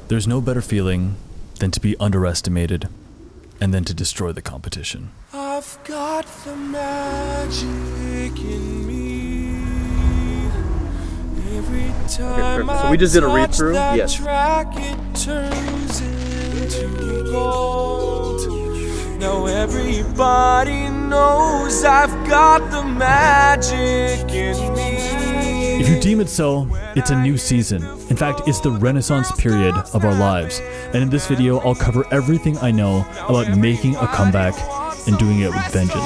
There's no better feeling than to be underestimated and then to destroy the competition. I've got the magic in me. Every time So we just did a read through. yes. Track, it turns into gold. Now everybody knows I've got the magic in me. If you deem it so, it's a new season. In fact, it's the Renaissance period of our lives. And in this video, I'll cover everything I know about making a comeback and doing it with vengeance.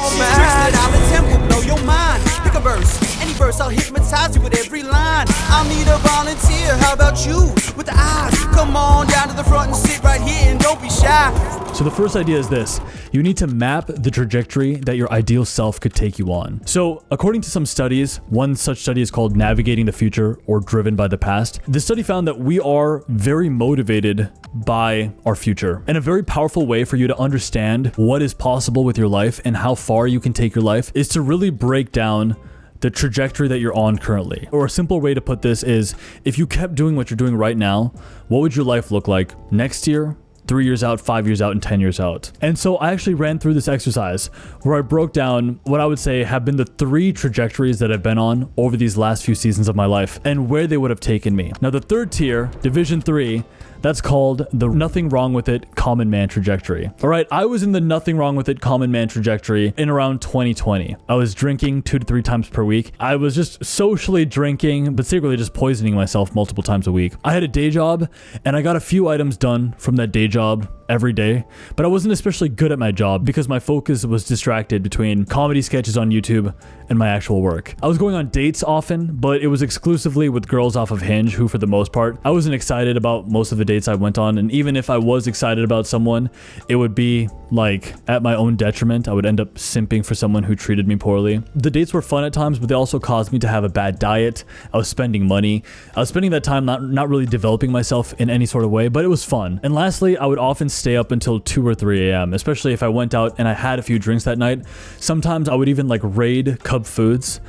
Blow your mind. Pick a verse, any verse, I'll hypnotize you with every line. I'll need a volunteer. How about you with the eyes? Come on down to the front and sit right here and don't be shy. So the first idea is this. You need to map the trajectory that your ideal self could take you on. So according to some studies, one such study is called Navigating the Future or Driven by the Past. This study found that we are very motivated by our future. And a very powerful way for you to understand what is possible with your life and how far you can take your life is to really break down the trajectory that you're on currently. Or a simple way to put this is, if you kept doing what you're doing right now, what would your life look like next year, 3 years out, 5 years out, and 10 years out? And so I actually ran through this exercise where I broke down what I would say have been the 3 trajectories that I've been on over these last few seasons of my life and where they would have taken me. Now the third tier, Division 3, that's called the nothing wrong with it common man trajectory. All right, I was in the nothing wrong with it common man trajectory in around 2020. I was drinking 2 to 3 times per week. I was just socially drinking, but secretly just poisoning myself multiple times a week. I had a day job and I got a few items done from that day job every day, but I wasn't especially good at my job because my focus was distracted between comedy sketches on YouTube and my actual work. I was going on dates often, but it was exclusively with girls off of Hinge who, for the most part, I wasn't excited about most of the dates I went on. And even if I was excited about someone, it would be like at my own detriment. I would end up simping for someone who treated me poorly. The dates were fun at times, but they also caused me to have a bad diet. I was spending money. I was spending that time not really developing myself in any sort of way, but it was fun. And lastly, I would often stay up until 2 or 3 a.m., especially if I went out and I had a few drinks that night. Sometimes I would even like raid Cub Foods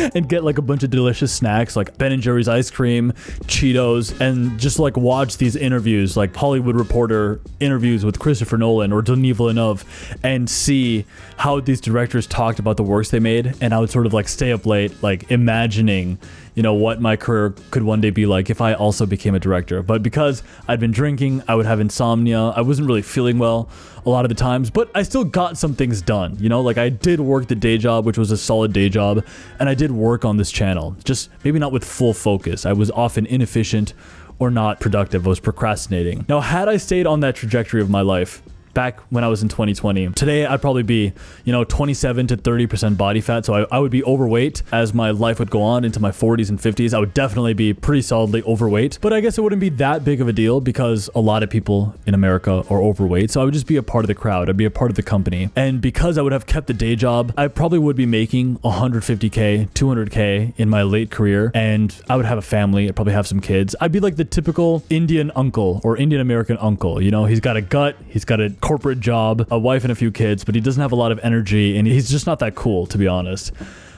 and get like a bunch of delicious snacks like Ben & Jerry's ice cream, Cheetos, and just like watch these interviews, like Hollywood Reporter interviews with Christopher Nolan or Denis Villeneuve, and see how these directors talked about the works they made. And I would sort of like stay up late, like imagining, you know, what my career could one day be like if I also became a director. But because I'd been drinking, I would have insomnia. I wasn't really feeling well a lot of the times, but I still got some things done. You know, like I did work the day job, which was a solid day job, and I did work on this channel, just maybe not with full focus. I was often inefficient or not productive. I was procrastinating. Now, had I stayed on that trajectory of my life back when I was in 2020, today I'd probably be, you know, 27 to 30% body fat. So I would be overweight as my life would go on into my 40s and 50s. I would definitely be pretty solidly overweight, but I guess it wouldn't be that big of a deal because a lot of people in America are overweight. So I would just be a part of the crowd. I'd be a part of the company. And because I would have kept the day job, I probably would be making 150K, 200K in my late career. And I would have a family. I'd probably have some kids. I'd be like the typical Indian uncle or Indian American uncle. You know, he's got a gut, he's got a corporate job, a wife and a few kids, but he doesn't have a lot of energy and he's just not that cool, to be honest.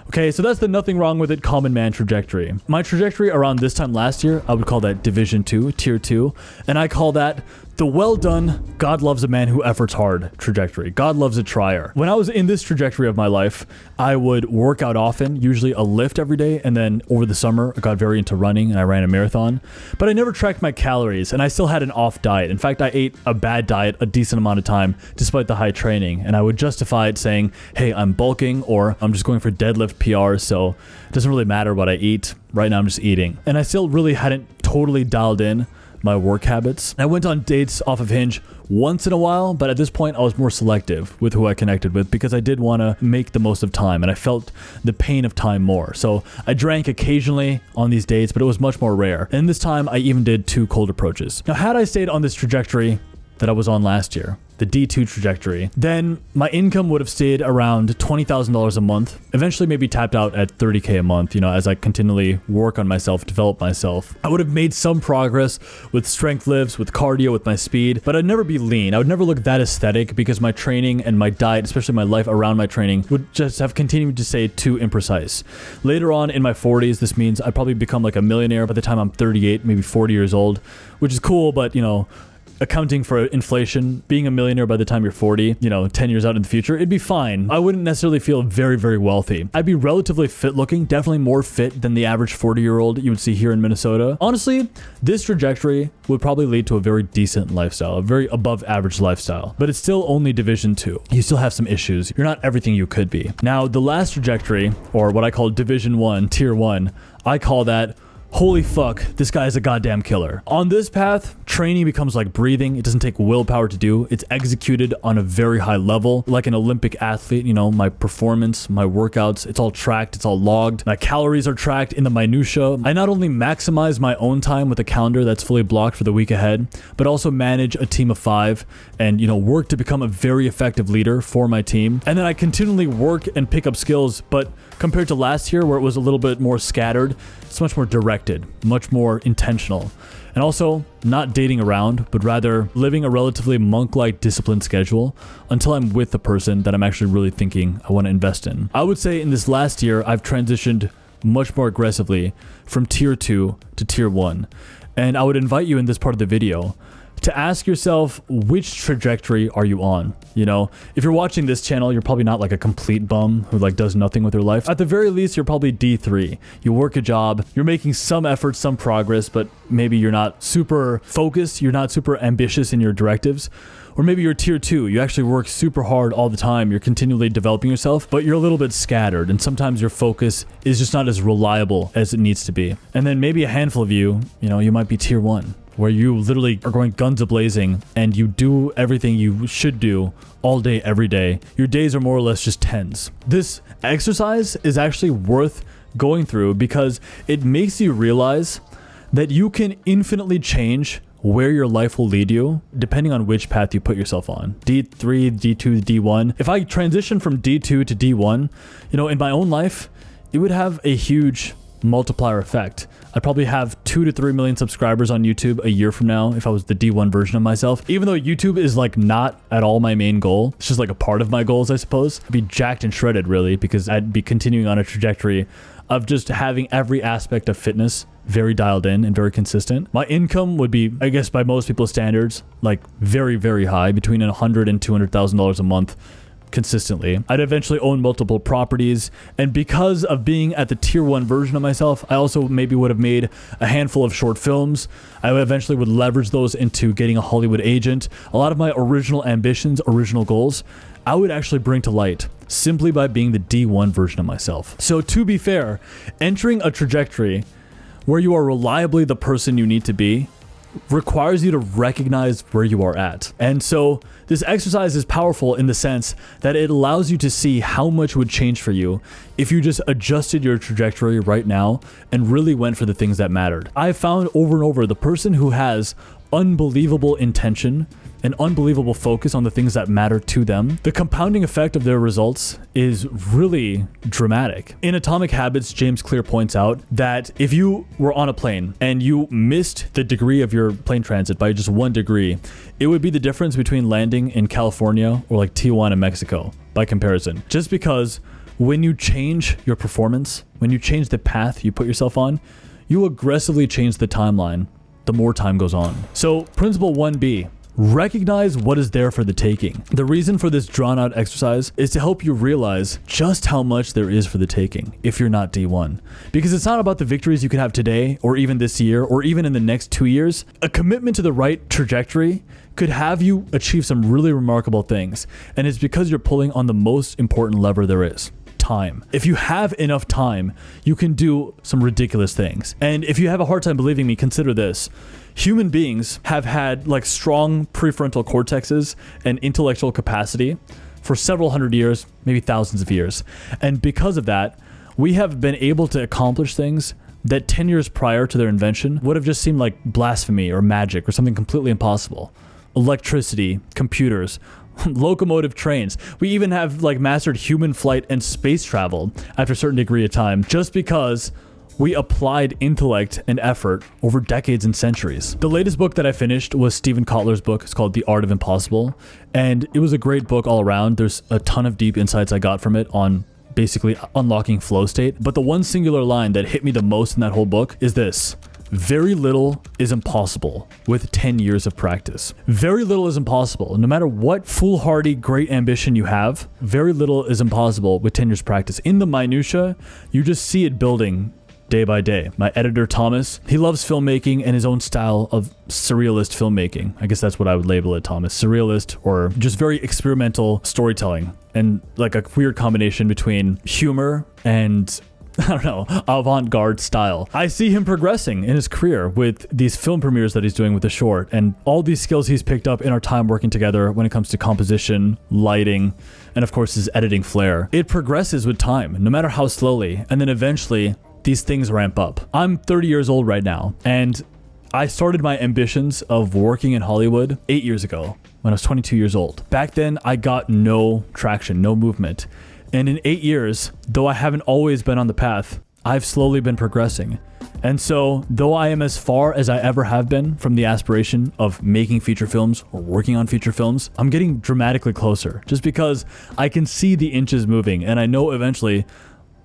Okay, so that's the nothing wrong with it common man trajectory. My trajectory around this time last year, I would call that Division 2, Tier 2, and I call that the well done, God loves a man who efforts hard trajectory. God loves a trier. When I was in this trajectory of my life, I would work out often, usually a lift every day, and then over the summer, I got very into running and I ran a marathon, but I never tracked my calories and I still had an off diet. In fact, I ate a bad diet a decent amount of time despite the high training, and I would justify it saying, hey, I'm bulking or I'm just going for deadlift PR, so it doesn't really matter what I eat. Right now, I'm just eating. And I still really hadn't totally dialed in my work habits. I went on dates off of Hinge once in a while, but at this point I was more selective with who I connected with because I did want to make the most of time and I felt the pain of time more. So I drank occasionally on these dates, but it was much more rare. And this time I even did 2 cold approaches. Now, had I stayed on this trajectory that I was on last year, the D2 trajectory, then my income would have stayed around $20,000 a month, eventually maybe tapped out at $30K a month, as I continually work on myself, develop myself. I would have made some progress with strength lifts, with cardio, with my speed, but I'd never be lean. I would never look that aesthetic because my training and my diet, especially my life around my training, would just have continued to stay too imprecise. Later on in my 40s, this means I'd probably become like a millionaire by the time I'm 38, maybe 40 years old, which is cool, but accounting for inflation, being a millionaire by the time you're 40, 10 years out in the future, it'd be fine. I wouldn't necessarily feel very, very wealthy. I'd be relatively fit looking, definitely more fit than the average 40-year-old you would see here in Minnesota. Honestly, this trajectory would probably lead to a very decent lifestyle, a very above average lifestyle, but it's still only Division 2. You still have some issues. You're not everything you could be. Now, the last trajectory, or what I call Division 1, Tier 1, I call that holy fuck, this guy is a goddamn killer. On this path, training becomes like breathing. It doesn't take willpower to do. It's executed on a very high level, like an Olympic athlete. My performance, my workouts, it's all tracked, it's all logged. My calories are tracked in the minutia. I not only maximize my own time with a calendar that's fully blocked for the week ahead, but also manage a team of 5 and, work to become a very effective leader for my team. And then I continually work and pick up skills, but compared to last year where it was a little bit more scattered, it's much more directed, much more intentional. And also not dating around, but rather living a relatively monk-like disciplined schedule until I'm with the person that I'm actually really thinking I want to invest in. I would say in this last year, I've transitioned much more aggressively from Tier 2 to Tier 1. And I would invite you in this part of the video to ask yourself, which trajectory are you on? If you're watching this channel, you're probably not like a complete bum who does nothing with your life. At the very least, you're probably D3. You work a job, you're making some effort, some progress, but maybe you're not super focused, you're not super ambitious in your directives. Or maybe you're Tier 2, you actually work super hard all the time, you're continually developing yourself, but you're a little bit scattered, and sometimes your focus is just not as reliable as it needs to be. And then maybe a handful of you, you might be Tier 1. Where you literally are going guns a-blazing and you do everything you should do all day, every day. Your days are more or less just 10s. This exercise is actually worth going through because it makes you realize that you can infinitely change where your life will lead you depending on which path you put yourself on. D3, D2, D1. If I transition from D2 to D1, in my own life, it would have a huge multiplier effect. I'd probably have 2 to 3 million subscribers on YouTube a year from now if I was the D1 version of myself. Even though YouTube is not at all my main goal, it's just a part of my goals, I suppose. I'd be jacked and shredded really because I'd be continuing on a trajectory of just having every aspect of fitness very dialed in and very consistent. My income would be, I guess by most people's standards, very, very high, between $100,000 and $200,000 a month. Consistently. I'd eventually own multiple properties, and because of being at the Tier 1 version of myself, I also maybe would have made a handful of short films. I eventually would leverage those into getting a Hollywood agent. A lot of my original ambitions, original goals, I would actually bring to light simply by being the D1 version of myself. So to be fair, entering a trajectory where you are reliably the person you need to be requires you to recognize where you are at. And so this exercise is powerful in the sense that it allows you to see how much would change for you if you just adjusted your trajectory right now and really went for the things that mattered. I've found over and over the person who has unbelievable intention and unbelievable focus on the things that matter to them, the compounding effect of their results is really dramatic. In Atomic Habits, James Clear points out that if you were on a plane and you missed the degree of your plane transit by just 1 degree, it would be the difference between landing in California or Tijuana, Mexico by comparison. Just because when you change your performance, when you change the path you put yourself on, you aggressively change the timeline the more time goes on. So principle 1B, recognize what is there for the taking. The reason for this drawn out exercise is to help you realize just how much there is for the taking if you're not D1. Because it's not about the victories you can have today or even this year or even in the next 2 years. A commitment to the right trajectory could have you achieve some really remarkable things. And it's because you're pulling on the most important lever there is. Time. If you have enough time, you can do some ridiculous things. And if you have a hard time believing me, consider this. Human beings have had strong prefrontal cortexes and intellectual capacity for several hundred years, maybe thousands of years. And because of that, we have been able to accomplish things that 10 years prior to their invention would have just seemed like blasphemy or magic or something completely impossible. electricity, computers, locomotive trains. We even have like mastered human flight and space travel after a certain degree of time, just because we applied intellect and effort over decades and centuries. The latest book that I finished was Stephen Kotler's book. It's called The Art of Impossible, and it was a great book all around. There's a ton of deep insights I got from it on basically unlocking flow state. But the one singular line that hit me the most in that whole book is this: very little is impossible with 10 years of practice. Very little is impossible. No matter what foolhardy great ambition you have, very little is impossible with 10 years practice. In the minutia, you just see it building day by day. My editor, Thomas, he loves filmmaking and his own style of surrealist filmmaking. I guess that's what I would label it, Thomas. Surrealist, or just very experimental storytelling, and like a weird combination between humor and, I don't know, avant-garde style. I see him progressing in his career with these film premieres that he's doing with the short, and all these skills he's picked up in our time working together when it comes to composition, lighting, and of course his editing flair. It progresses with time, no matter how slowly, and then eventually these things ramp up. I'm 30 years old right now, and I started my ambitions of working in Hollywood 8 years ago when I was 22 years old. Back then, I got no traction, no movement. And in 8 years, though I haven't always been on the path, I've slowly been progressing. And so, though I am as far as I ever have been from the aspiration of making feature films or working on feature films, I'm getting dramatically closer just because I can see the inches moving, and I know eventually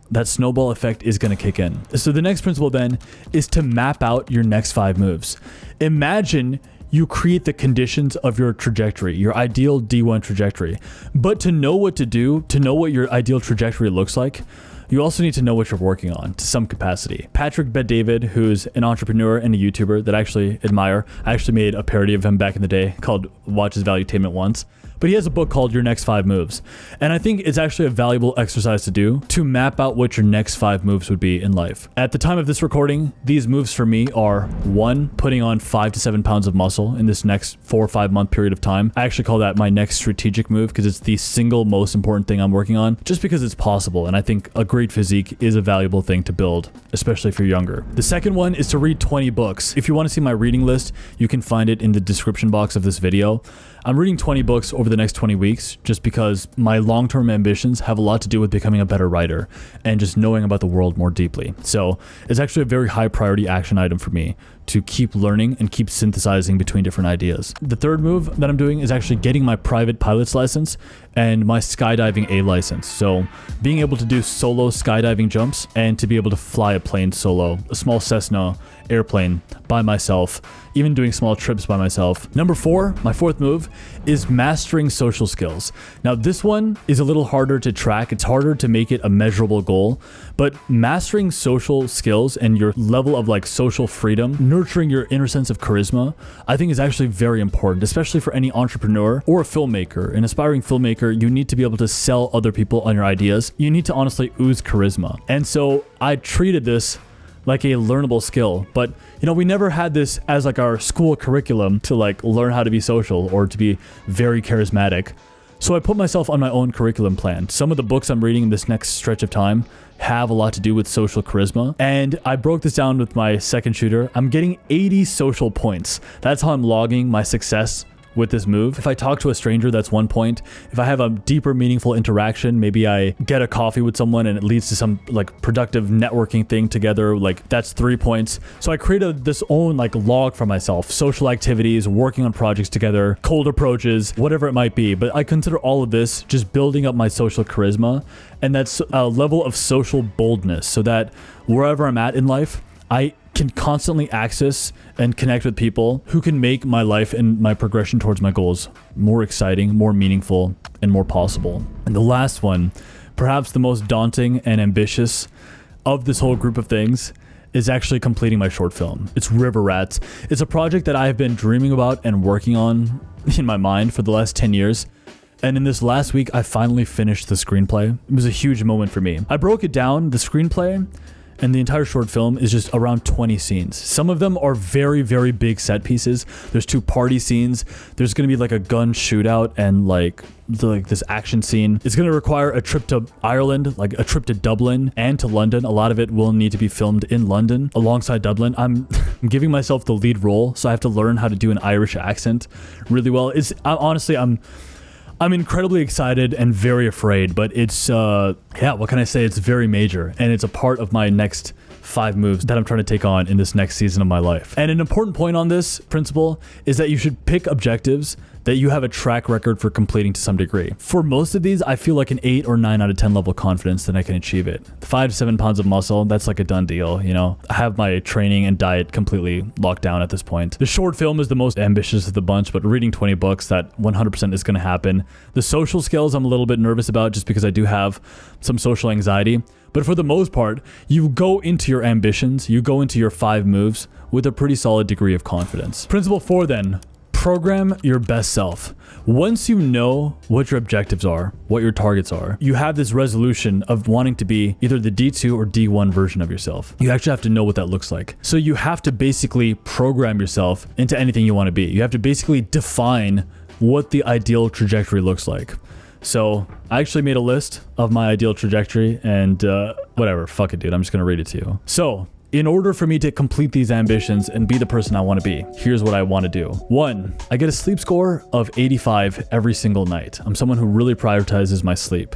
that snowball effect is going to kick in. So the next principle then is to map out your next 5 moves. Imagine you create the conditions of your trajectory, your ideal D1 trajectory. But to know what to do, to know what your ideal trajectory looks like, you also need to know what you're working on to some capacity. Patrick Bet-David, who's an entrepreneur and a YouTuber that I actually admire, I actually made a parody of him back in the day called Watch His Valuetainment once. But he has a book called Your Next 5 Moves. And I think it's actually a valuable exercise to do to map out what your next 5 moves would be in life. At the time of this recording, these moves for me are 1, putting on 5 to 7 pounds of muscle in this next 4 or 5 month period of time. I actually call that my next strategic move because it's the single most important thing I'm working on, just because it's possible. And I think a great physique is a valuable thing to build, especially if you're younger. The second one is to read 20 books. If you want to see my reading list, you can find it in the description box of this video. I'm reading 20 books over the next 20 weeks just because my long-term ambitions have a lot to do with becoming a better writer and just knowing about the world more deeply. So it's actually a very high priority action item for me to keep learning and keep synthesizing between different ideas. The third move that I'm doing is actually getting my private pilot's license and my skydiving A license. So being able to do solo skydiving jumps and to be able to fly a plane solo, a small Cessna airplane by myself, even doing small trips by myself. Number 4, my fourth move, is mastering social skills. Now this one is a little harder to track. It's harder to make it a measurable goal, but mastering social skills and your level of like social freedom, nurturing your inner sense of charisma, I think is actually very important, especially for any entrepreneur or a filmmaker. An aspiring filmmaker, you need to be able to sell other people on your ideas. You need to honestly ooze charisma. And so I treated this like a learnable skill, but you know, we never had this as like our school curriculum to like learn how to be social or to be very charismatic. So I put myself on my own curriculum plan. Some of the books I'm reading in this next stretch of time have a lot to do with social charisma. And I broke this down with my second shooter. I'm getting 80 social points. That's how I'm logging my success with this move. If I talk to a stranger, that's 1 point. If I have a deeper, meaningful interaction, maybe I get a coffee with someone and it leads to some like productive networking thing together, like that's 3 points. So I created this own like log for myself, social activities, working on projects together, cold approaches, whatever it might be. But I consider all of this just building up my social charisma, and that's a level of social boldness so that wherever I'm at in life, I can constantly access and connect with people who can make my life and my progression towards my goals more exciting, more meaningful, and more possible. And the last one, perhaps the most daunting and ambitious of this whole group of things, is actually completing my short film. It's River Rats. It's a project that I've been dreaming about and working on in my mind for the last 10 years. And in this last week, I finally finished the screenplay. It was a huge moment for me. I broke it down. The screenplay and the entire short film is just around 20 scenes. Some of them are very, very big set pieces. There's 2 party scenes. There's gonna be like a gun shootout and like this action scene. It's going to require a trip to Ireland, like a trip to Dublin and to London. A lot of it will need to be filmed in London alongside Dublin. I'm giving myself the lead role, so I have to learn how to do an Irish accent really well. I'm incredibly excited and very afraid, but it's, what can I say? It's very major, and it's a part of my next 5 moves that I'm trying to take on in this next season of my life. And an important point on this principle is that you should pick objectives that you have a track record for completing to some degree. For most of these, I feel like an 8 or 9 out of 10 level confidence that I can achieve it. 5 to 7 pounds of muscle, that's like a done deal, you know? I have my training and diet completely locked down at this point. The short film is the most ambitious of the bunch, but reading 20 books, that 100% is gonna happen. The social skills I'm a little bit nervous about just because I do have some social anxiety. But for the most part, you go into your ambitions, you go into your 5 moves with a pretty solid degree of confidence. Principle 4 then, program your best self. Once you know what your objectives are, what your targets are, you have this resolution of wanting to be either the D2 or D1 version of yourself. You actually have to know what that looks like. So you have to basically program yourself into anything you want to be. You have to basically define what the ideal trajectory looks like. So I actually made a list of my ideal trajectory and whatever, fuck it, dude. I'm just going to read it to you. So in order for me to complete these ambitions and be the person I want to be, here's what I want to do. 1, I get a sleep score of 85 every single night. I'm someone who really prioritizes my sleep.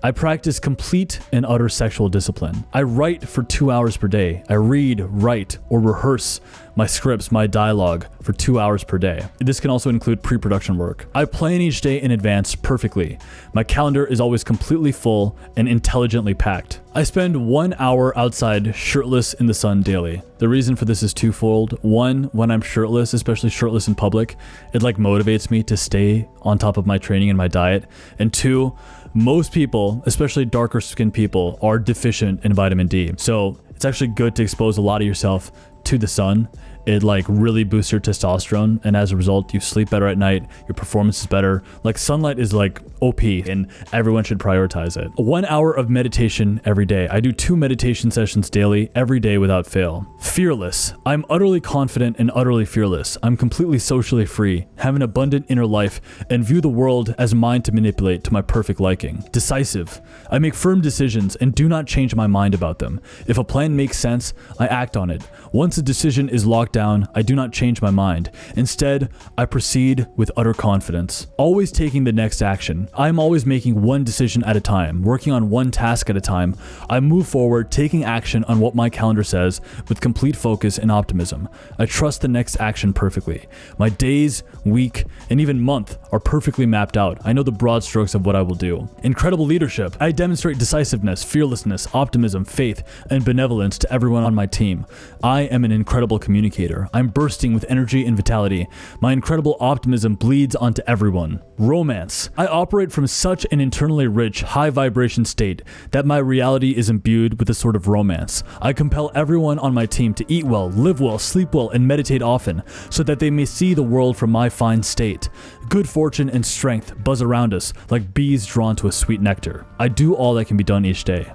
I practice complete and utter sexual discipline. I write for 2 hours per day. I read, write, or rehearse my scripts, my dialogue for 2 hours per day. This can also include pre-production work. I plan each day in advance perfectly. My calendar is always completely full and intelligently packed. I spend 1 hour outside shirtless in the sun daily. The reason for this is twofold. 1, when I'm shirtless, especially shirtless in public, it like motivates me to stay on top of my training and my diet. And 2, most people, especially darker skinned people, are deficient in vitamin D. So it's actually good to expose a lot of yourself to the sun. It like really boosts your testosterone, and as a result you sleep better at night, your performance is better. Like sunlight is like OP and everyone should prioritize it. 1 hour of meditation every day. I do 2 meditation sessions daily, every day without fail. Fearless. I'm utterly confident and utterly fearless. I'm completely socially free, have an abundant inner life, and view the world as mine to manipulate to my perfect liking. Decisive. I make firm decisions and do not change my mind about them. If a plan makes sense, I act on it. Once a decision is locked down, I do not change my mind. Instead, I proceed with utter confidence. Always taking the next action. I'm always making one decision at a time, working on one task at a time. I move forward, taking action on what my calendar says with complete focus and optimism. I trust the next action perfectly. My days, week, and even month are perfectly mapped out. I know the broad strokes of what I will do. Incredible leadership. I demonstrate decisiveness, fearlessness, optimism, faith, and benevolence to everyone on my team. I am an incredible communicator. I'm bursting with energy and vitality. My incredible optimism bleeds onto everyone. Romance. I operate from such an internally rich, high vibration state that my reality is imbued with a sort of romance. I compel everyone on my team to eat well, live well, sleep well, and meditate often, so that they may see the world from my fine state. Good fortune and strength buzz around us like bees drawn to a sweet nectar. I do all that can be done each day.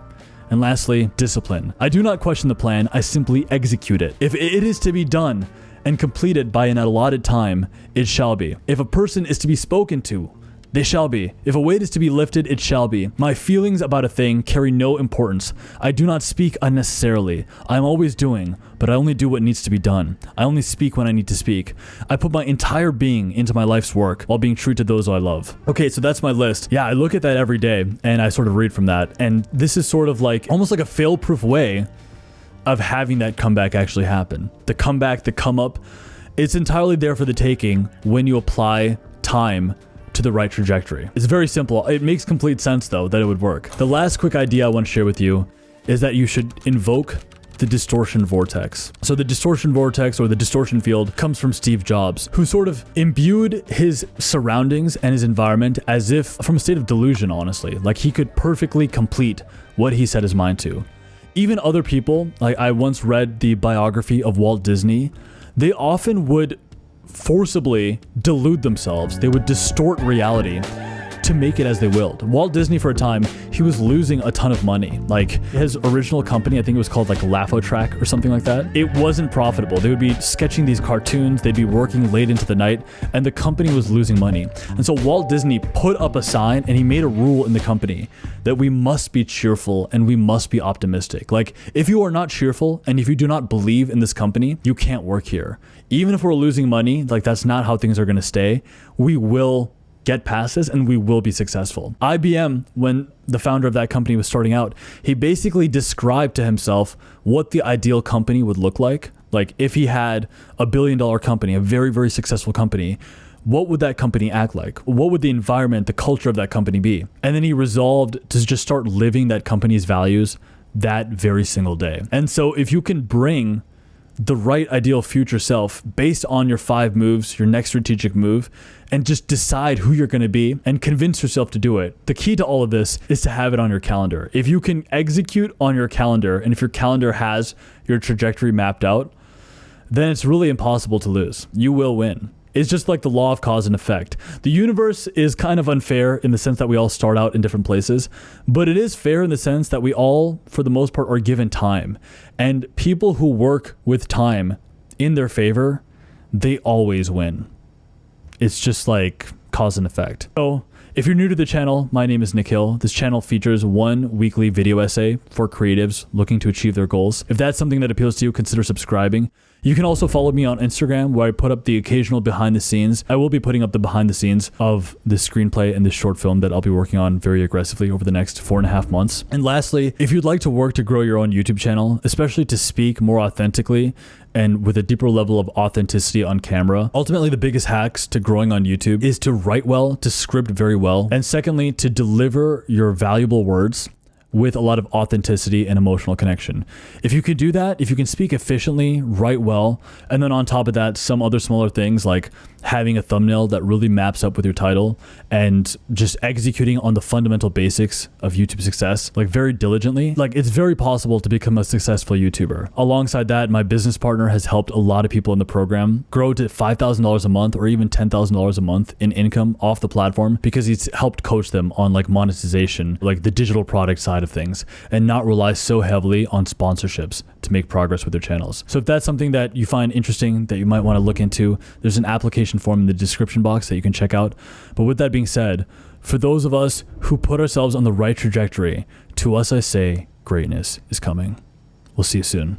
And lastly, discipline. I do not question the plan, I simply execute it. If it is to be done and completed by an allotted time, it shall be. If a person is to be spoken to, they shall be. If a weight is to be lifted, it shall be. My feelings about a thing carry no importance. I do not speak unnecessarily. I am always doing, but I only do what needs to be done. I only speak when I need to speak. I put my entire being into my life's work while being true to those I love. Okay, so that's my list. Yeah, I look at that every day and I sort of read from that. And this is sort of like almost like a fail-proof way of having that comeback actually happen. The comeback, the come up, it's entirely there for the taking when you apply time to the right trajectory. It's very simple. It makes complete sense though that it would work. The last quick idea I want to share with you is that you should invoke the distortion vortex. So the distortion vortex or the distortion field comes from Steve Jobs, who sort of imbued his surroundings and his environment as if from a state of delusion, honestly. Like he could perfectly complete what he set his mind to. Even other people, like I once read the biography of Walt Disney, they often would forcibly delude themselves. They would distort reality to make it as they willed. Walt Disney, for a time, he was losing a ton of money. Like, his original company, I think it was called like Laugh-O-Track or something like that. It wasn't profitable. They would be sketching these cartoons, they'd be working late into the night, and the company was losing money. And so Walt Disney put up a sign and he made a rule in the company that we must be cheerful and we must be optimistic. Like, if you are not cheerful and if you do not believe in this company, you can't work here. Even if we're losing money, like, that's not how things are going to stay. We will get past this and we will be successful. IBM, when the founder of that company was starting out, he basically described to himself what the ideal company would look like. Like, if he had $1 billion company, a very, very successful company, what would that company act like? What would the environment, the culture of that company be? And then he resolved to just start living that company's values that very single day. And so if you can bring the right ideal future self based on your 5 moves, your next strategic move, and just decide who you're going to be and convince yourself to do it. The key to all of this is to have it on your calendar. If you can execute on your calendar, and if your calendar has your trajectory mapped out, then it's really impossible to lose. You will win. It's just like the law of cause and effect. The universe is kind of unfair in the sense that we all start out in different places, but it is fair in the sense that we all, for the most part, are given time. And people who work with time in their favor, they always win. It's just like cause and effect. So if you're new to the channel, my name is Nikhil. This channel features 1 weekly video essay for creatives looking to achieve their goals. If that's something that appeals to you, consider subscribing. You can also follow me on Instagram, where I put up the occasional behind the scenes. I will be putting up the behind the scenes of this screenplay and this short film that I'll be working on very aggressively over the next 4.5 months. And lastly, if you'd like to work to grow your own YouTube channel, especially to speak more authentically and with a deeper level of authenticity on camera, ultimately the biggest hacks to growing on YouTube is to write well, to script very well, and secondly, to deliver your valuable words with a lot of authenticity and emotional connection. If you could do that, if you can speak efficiently, write well, and then on top of that, some other smaller things like having a thumbnail that really maps up with your title and just executing on the fundamental basics of YouTube success, like very diligently, like it's very possible to become a successful YouTuber. Alongside that, my business partner has helped a lot of people in the program grow to $5,000 a month or even $10,000 a month in income off the platform because he's helped coach them on like monetization, like the digital product side of things, and not rely so heavily on sponsorships to make progress with their channels. So if that's something that you find interesting that you might want to look into, there's an application form in the description box that you can check out. But with that being said, for those of us who put ourselves on the right trajectory, to us I say greatness is coming. We'll see you soon.